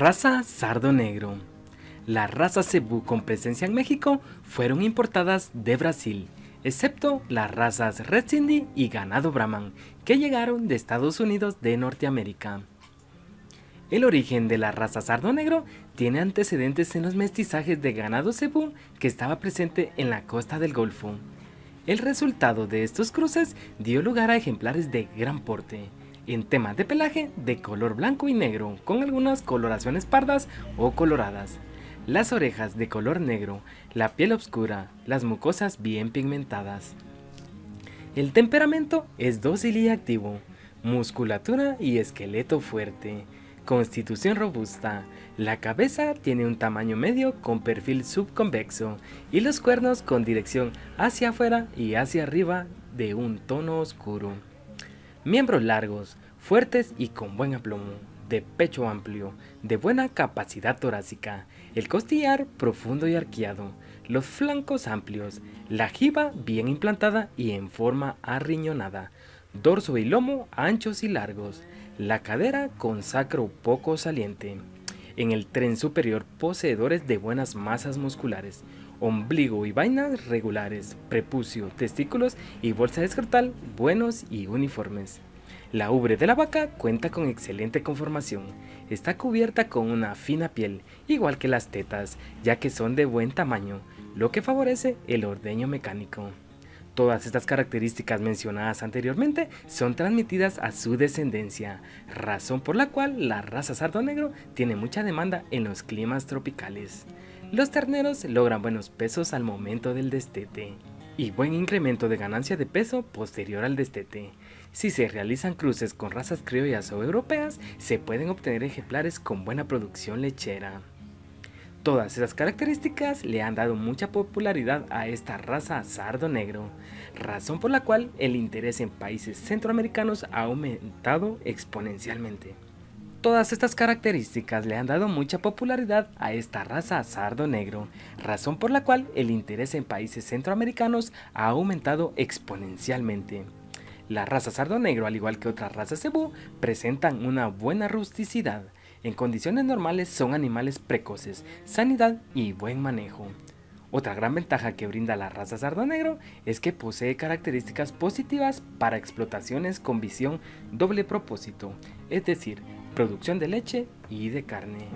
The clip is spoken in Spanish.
Raza Sardo Negro. Las razas cebú con presencia en México fueron importadas de Brasil, excepto las razas Red Sindhi y Ganado Brahman, que llegaron de Estados Unidos de Norteamérica. El origen de la raza Sardo Negro tiene antecedentes en los mestizajes de ganado cebú que estaba presente en la costa del Golfo. El resultado de estos cruces dio lugar a ejemplares de gran porte, en temas de pelaje de color blanco y negro, con algunas coloraciones pardas o coloradas, las orejas de color negro, la piel oscura, las mucosas bien pigmentadas. El temperamento es dócil y activo, musculatura y esqueleto fuerte, constitución robusta, la cabeza tiene un tamaño medio con perfil subconvexo y los cuernos con dirección hacia afuera y hacia arriba de un tono oscuro. Miembros largos, fuertes y con buen aplomo, de pecho amplio, de buena capacidad torácica, el costillar profundo y arqueado, los flancos amplios, la jiba bien implantada y en forma arriñonada, dorso y lomo anchos y largos, la cadera con sacro poco saliente. En el tren superior poseedores de buenas masas musculares, ombligo y vainas regulares, prepucio, testículos y bolsa escrotal buenos y uniformes. La ubre de la vaca cuenta con excelente conformación, está cubierta con una fina piel, igual que las tetas, ya que son de buen tamaño, lo que favorece el ordeño mecánico. Todas estas características mencionadas anteriormente son transmitidas a su descendencia, razón por la cual la raza Sardo Negro tiene mucha demanda en los climas tropicales. Los terneros logran buenos pesos al momento del destete y buen incremento de ganancia de peso posterior al destete. Si se realizan cruces con razas criollas o europeas, se pueden obtener ejemplares con buena producción lechera. Todas esas características le han dado mucha popularidad a esta raza Sardo Negro, razón por la cual el interés en países centroamericanos ha aumentado exponencialmente. Todas estas características le han dado mucha popularidad a esta raza Sardo Negro, razón por la cual el interés en países centroamericanos ha aumentado exponencialmente. La raza Sardo Negro, al igual que otras razas cebú, presentan una buena rusticidad. En condiciones normales son animales precoces, sanidad y buen manejo. Otra gran ventaja que brinda la raza Sardo Negro es que posee características positivas para explotaciones con visión doble propósito, es decir, producción de leche y de carne.